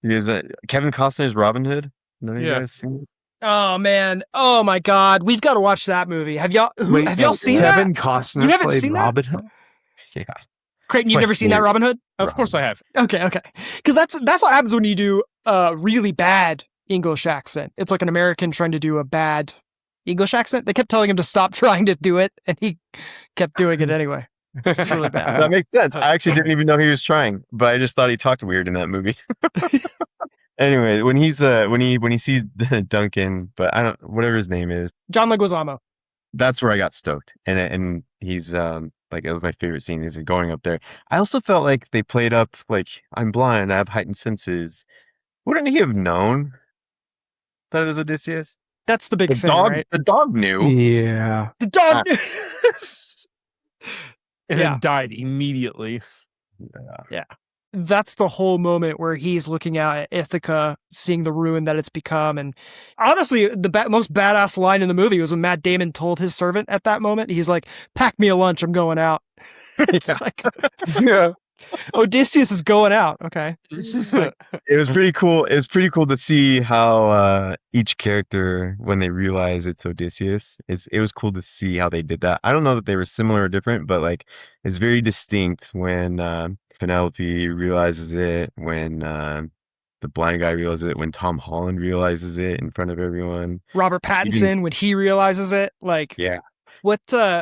He is Kevin Costner's Robin Hood. None of you Yeah. guys seen it? Oh man. Oh my God. We've got to watch that movie. Have y'all seen that? Kevin Costner You haven't played seen that? Robin Hood? Yeah. Creighton, you've my never seen that favorite. Robin Hood? Of course I have. Okay. Because that's what happens when you do a really bad English accent. It's like an American trying to do a bad English accent. They kept telling him to stop trying to do it, and he kept doing it anyway. It's really bad. That makes sense. I actually didn't even know he was trying, but I just thought he talked weird in that movie. Anyway, when he sees Duncan, but I don't, whatever his name is, John Leguizamo. that's where I got stoked. And he's like, it was my favorite scene, is going up there. I also felt like they played up like, I'm blind, I have heightened senses. Wouldn't he have known that it was Odysseus? That's the big thing, right? The dog knew. Yeah. The dog. And Yeah. then died immediately. That's the whole moment where he's looking out at Ithaca, seeing the ruin that it's become. And honestly, the most badass line in the movie was when Matt Damon told his servant at that moment, he's like, "Pack me a lunch, I'm going out." It's like, Yeah. Odysseus is going out. Okay. It was pretty cool. It was pretty cool to see how each character, when they realize it's Odysseus, it was cool to see how they did that. I don't know that they were similar or different, but like, it's very distinct when Penelope realizes it, when the blind guy realizes it, when Tom Holland realizes it in front of everyone. Robert Pattinson, when he realizes it, like, Yeah. what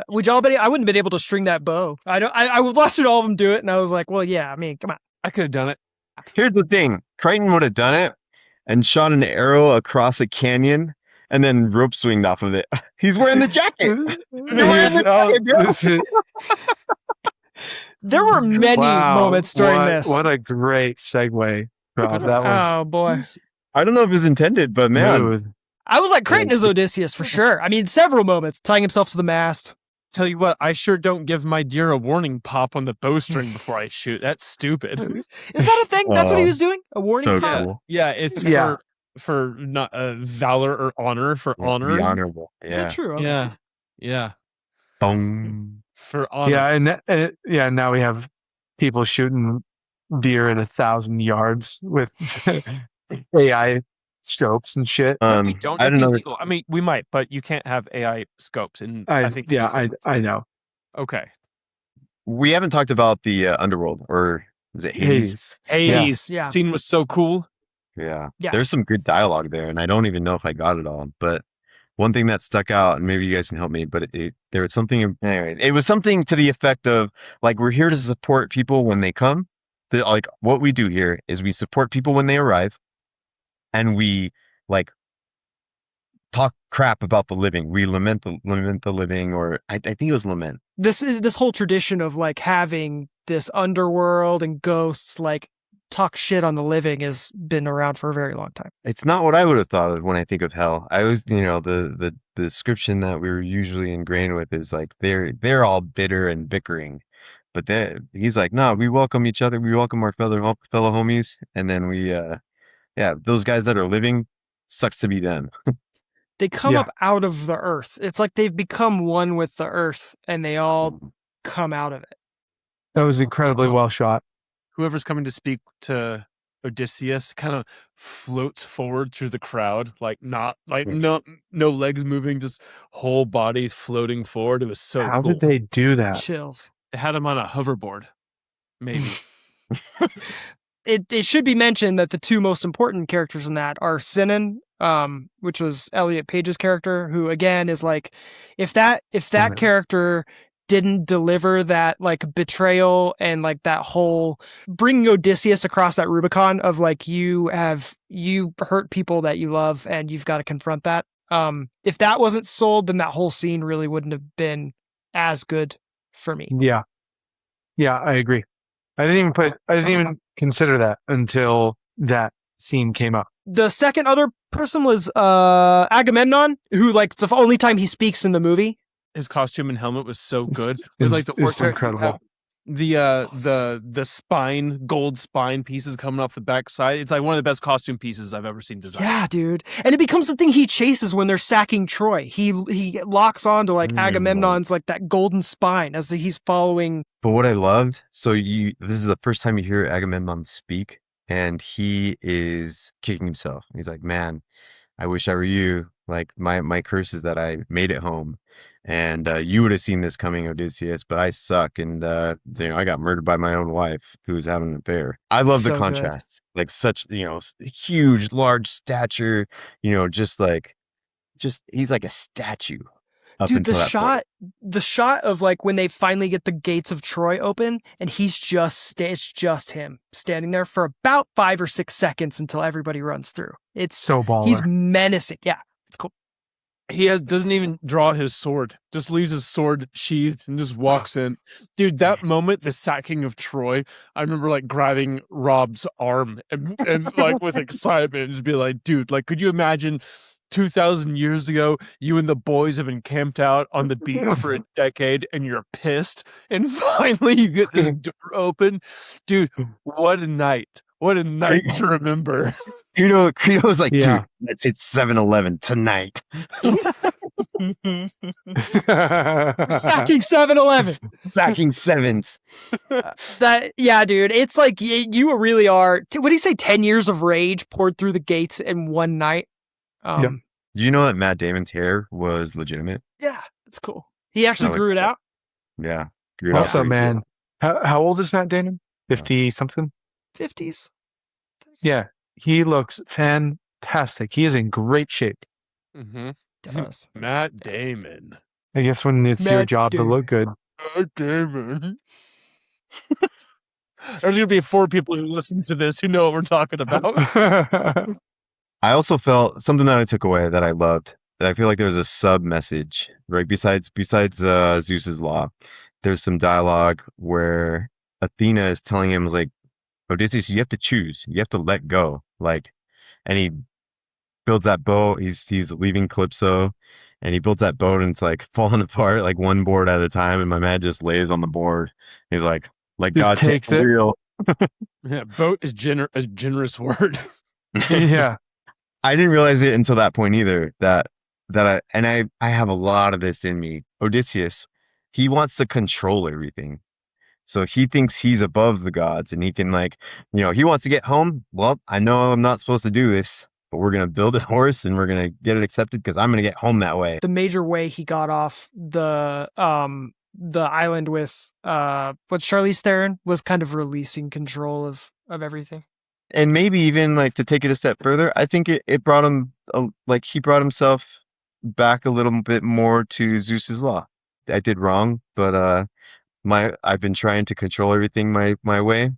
would y'all be? I wouldn't have been able to string that bow. I was watching all of them do it, and I was like, well, yeah, I mean, come on. I could have done it. Here's the thing. Crichton would have done it and shot an arrow across a canyon and then rope swinged off of it. He's wearing the jacket. You're wearing the jacket, bro. There were many moments during this. What a great segue, Rob. That was Oh boy. I don't know if it's intended, but man, smooth. I was like, Creighton is Odysseus for sure. I mean, several moments, tying himself to the mast. Tell you what, I sure don't give my deer a warning pop on the bowstring before I shoot. That's stupid. Is that a thing? That's what he was doing? A warning so pop? cool. Yeah, it's Yeah. not valor or honor for Yeah, to honor. be honorable. Is that Yeah. true? Okay. Yeah, yeah, Boom. for honor. Yeah, and now we have people shooting deer at 1,000 yards with AI scopes and shit. No, we don't. I had That's another. illegal. I mean, we might, but you can't have AI scopes. And I think these states. I know. Okay. We haven't talked about the underworld, or is it Hades? Hades. Yeah. Scene was so cool. Yeah. Yeah. There's some good dialogue there, and I don't even know if I got it all. But one thing that stuck out, and maybe you guys can help me, but there was something. Anyway, it was something to the effect of like, we're here to support people when they come. Like what we do here is we support people when they arrive, and we like talk crap about the living. We lament the living, or I think it was lament. This whole tradition of like having this underworld and ghosts like talk shit on the living has been around for a very long time. It's not what I would have thought of when I think of hell. I was, the description that we were usually ingrained with is like they're all bitter and bickering, but he's like, no, we welcome each other, we welcome our fellow homies, and then we, those guys that are living, sucks to be them. They come Yeah. up out of the earth. It's like they've become one with the earth, and they all come out of it. That was incredibly well shot. Whoever's coming to speak to Odysseus kind of floats forward through the crowd, like not like no legs moving, just whole body floating forward. It was so How cool. did they do that? Chills. They had him on a hoverboard, maybe. It should be mentioned that the two most important characters in that are Sinan, which was Elliot Page's character, who again is like, if that character didn't deliver that like betrayal and like that whole bringing Odysseus across that Rubicon of like, you hurt people that you love and you've got to confront that. If that wasn't sold, then that whole scene really wouldn't have been as good for me. Yeah, I agree. I didn't even consider that until that scene came up. The second other person was Agamemnon, who like it's the only time he speaks in the movie. His costume and helmet was so good. It It's- was like the it's orc- incredible. The spine, gold spine pieces coming off the backside. It's like one of the best costume pieces I've ever seen designed. Yeah, dude. And it becomes the thing he chases when they're sacking Troy. He locks on to like Agamemnon's like that golden spine as he's following. But what I loved, this is the first time you hear Agamemnon speak, and he is kicking himself. He's like, man, I wish I were you. Like my curse is that I made it home. And you would have seen this coming, Odysseus, but I suck, and I got murdered by my own wife, who was having an affair. I love So the good. contrast, like such, huge, large stature, just he's like a statue. Up Dude, until that point. the shot of like when they finally get the gates of Troy open, and it's just him standing there for about 5 or 6 seconds until everybody runs through. It's So baller. he's menacing. Yeah, it's cool. He doesn't even draw his sword, just leaves his sword sheathed and just walks in. Dude, that moment, the sacking of Troy, I remember like grabbing Rob's arm and like with excitement and just be like, dude, like, could you imagine 2,000 years ago, you and the boys have been camped out on the beach for a decade and you're pissed, and finally you get this door open? Dude, what a night. What a night to remember. Credo's like, Yeah. dude, let's hit 7-Eleven tonight. Sacking 7-Eleven. Sacking sevens. Yeah, dude. It's like you really are. What do you say? 10 years of rage poured through the gates in one night. Yep. Do you know that Matt Damon's hair was legitimate? Yeah, it's cool. He actually I like grew it that. out. Yeah. Grew it out Also, pretty man, cool. how old is Matt Damon? 50 something? 50s. Yeah, he looks fantastic. He is in great shape. Mm-hmm. Does. Matt Damon. I guess when it's your Matt job to Damon. look good. Matt Damon. There's going to be 4 people who listen to this who know what we're talking about. I also felt something that I took away that I loved. I feel like there's a sub message, right? Besides Zeus's law, there's some dialogue where Athena is telling him, like, Odysseus, you have to choose. You have to let go. Like, and he builds that boat. He's leaving Calypso, and he builds that boat, and it's like falling apart, like one board at a time. And my man just lays on the board. He's like Just God takes takes the it. wheel. Yeah, boat is a generous word. Yeah. I didn't realize it until that point either. I have a lot of this in me. Odysseus, he wants to control everything. So he thinks he's above the gods and he can he wants to get home. Well, I know I'm not supposed to do this, but we're going to build a horse and we're going to get it accepted because I'm going to get home that way. The major way he got off the island with what's Charlize Theron was kind of releasing control of everything. And maybe even to take it a step further, I think it brought him he brought himself back a little bit more to Zeus's law. I did wrong, but I've been trying to control everything my way.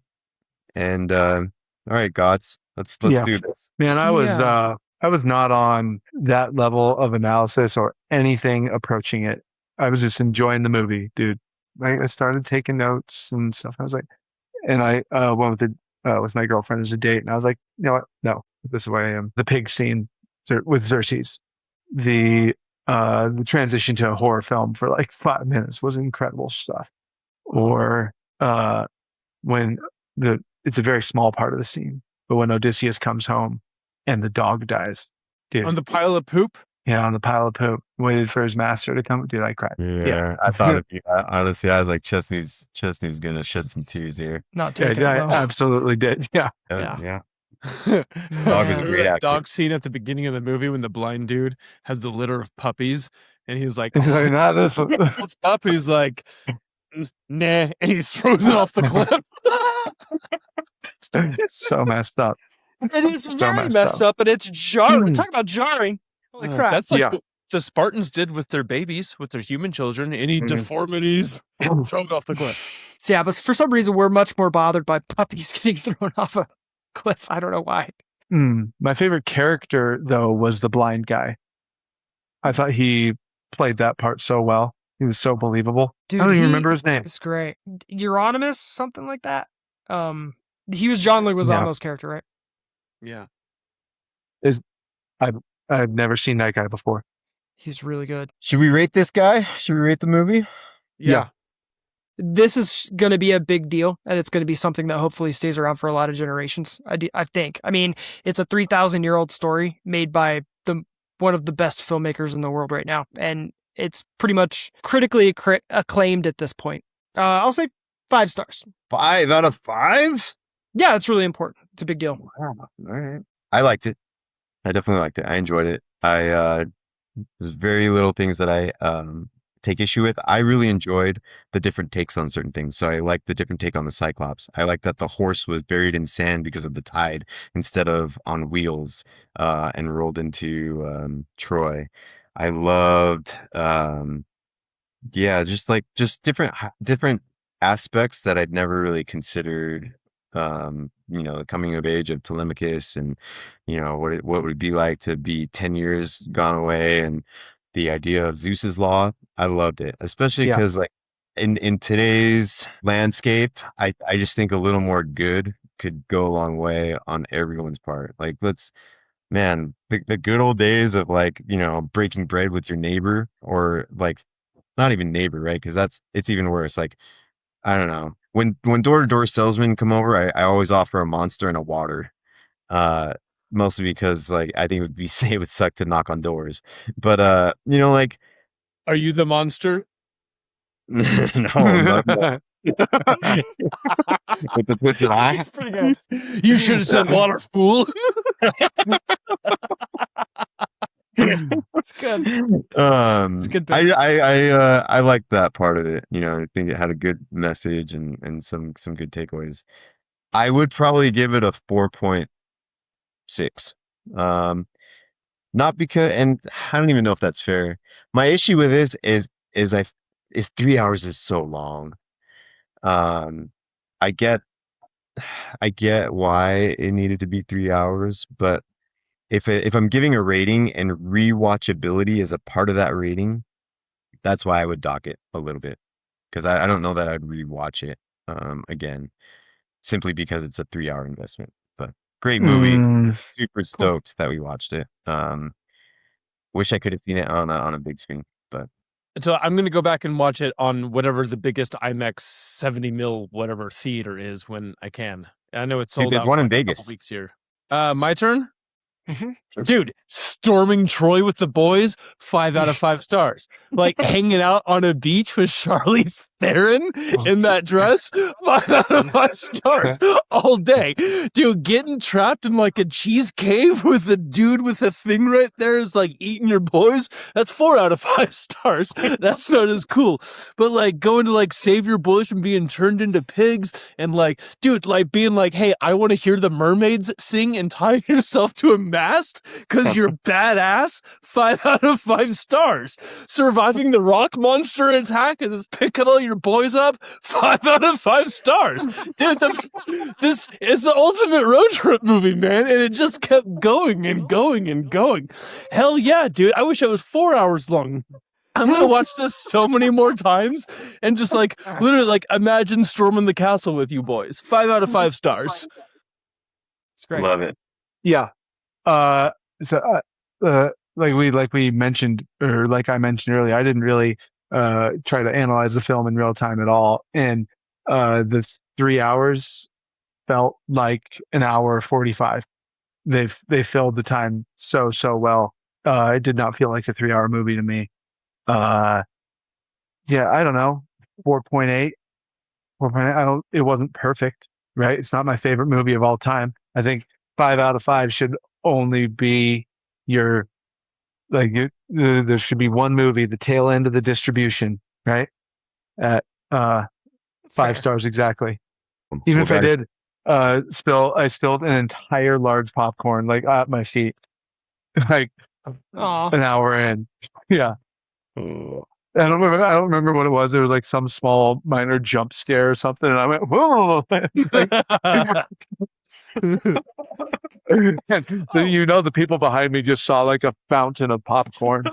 And all right, gods, let's Yeah. do this. Man, I was not on that level of analysis or anything approaching it. I was just enjoying the movie, dude. I started taking notes and stuff. I was like, and I went with my girlfriend as a date, and I was like, you know what? No, this is where I am. The pig scene with Xerxes, the transition to a horror film for like 5 minutes was incredible stuff. Or when it's a very small part of the scene, but when Odysseus comes home and the dog dies, dude. On the pile of poop? Yeah, on the pile of poop. Waited for his master to come. Dude, I cried. Yeah, I thought of you. Honestly, I was like, Chesney's gonna shed some tears here. Not Yeah, taking it well. I absolutely did. Yeah. Yeah. Dog is a great actor. Dog scene at the beginning of the movie when the blind dude has the litter of puppies and he's like, He's like, not this one. what's up? He's like, nah, and he throws it off the cliff. So messed up. It is So very messed messed up, and it's jarring. Talk about jarring. Holy crap. That's like Yeah. what the Spartans did with their babies, with their human children. Any deformities, throw it off the cliff. So, yeah, but for some reason, we're much more bothered by puppies getting thrown off a cliff. I don't know why. My favorite character, though, was the blind guy. I thought he played that part so well. He was so believable. Dude, I don't even he remember his name. It's great. Euronymous, something like that. He was John Leguizamo's character, right? Yeah. I've never seen that guy before. He's really good. Should we rate this guy? Should we rate the movie? Yeah. This is going to be a big deal, and it's going to be something that hopefully stays around for a lot of generations. I think. I mean, it's a 3,000-year-old story made by one of the best filmmakers in the world right now, and it's pretty much critically acclaimed at this point. I'll say 5 stars. 5 out of 5? Yeah, it's really important. It's a big deal. Wow. All right. I liked it. I definitely liked it. I enjoyed it. There's very little things that I take issue with. I really enjoyed the different takes on certain things. So I liked the different take on the Cyclops. I liked that the horse was buried in sand because of the tide instead of on wheels and rolled into Troy. I loved just different aspects that I'd never really considered. The coming of age of Telemachus and what would it be like to be 10 years gone away, and the idea of Zeus's law. I loved it, especially Yeah. because in today's landscape, I just think a little more good could go a long way on everyone's part. The good old days of breaking bread with your neighbor, or not even neighbor, right? Because it's even worse. I don't know. When door-to-door salesmen come over, I always offer a monster and a water. Mostly because I think it would suck to knock on doors. But Are you the monster? no, I'm not. With the twisted eye. It's pretty good. You should have said water, fool. It's good. It's a good bit. I liked that part of it. I think it had a good message and some good takeaways. I would probably give it a 4.6. Not because, and I don't even know if that's fair. My issue with this is 3 hours is so long. I get why it needed to be 3 hours, but if I'm giving a rating and rewatchability is a part of that rating, that's why I would dock it a little bit, because I don't know that I'd rewatch it again, simply because it's a 3-hour investment. But great movie, super stoked that we watched it. Wish I could have seen it on a big screen, but So I'm going to go back and watch it on whatever the biggest IMAX 70 mil whatever theater is when I can. I know it's sold there's out one for in a couple Vegas. weeks here. My turn? Mhm. Dude, storming Troy with the boys, 5 out of 5 stars. Like hanging out on a beach with Charlize Theron in that dress, 5 out of 5 stars all day. Dude, getting trapped in like a cheese cave with a dude with a thing right there is like eating your boys. That's 4 out of 5 stars. That's not as cool. But like going to like save your boys from being turned into pigs and like, dude, like being like, hey, I want to hear the mermaids sing and tie yourself to a mast because you're badass. 5 out of 5 stars. Surviving the rock monster attack and just picking all your boys up. 5 out of 5 stars. Dude, this is the ultimate road trip movie, man. And it just kept going and going and going. Hell yeah, dude. I wish it was 4 hours long. I'm gonna watch this so many more times and just like literally like imagine storming the castle with you boys. 5 out of 5 stars. It's great. Love it. Yeah. Like we mentioned, or like I mentioned earlier, I didn't really try to analyze the film in real time at all, and the 3 hours felt like an hour 45. They filled the time so well. It did not feel like a 3 hour movie to me. Yeah, I don't know, 4.8. It wasn't perfect, right? It's not my favorite movie of all time. I think 5 out of 5 should only be your there should be one movie, the tail end of the distribution, right? At 5 stars exactly. Even if I did I spilled an entire large popcorn like at my feet, like an hour in. Yeah. I don't remember what it was. There was like some small minor jump scare or something, and I went, whoa. And the people behind me just saw like a fountain of popcorn.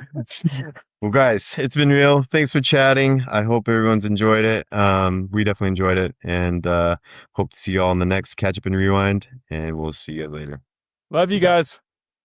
Well, guys, it's been real. Thanks for chatting. I hope everyone's enjoyed it. We definitely enjoyed it, and hope to see you all in the next Catch Up and Rewind. And we'll see you guys later. Love you guys.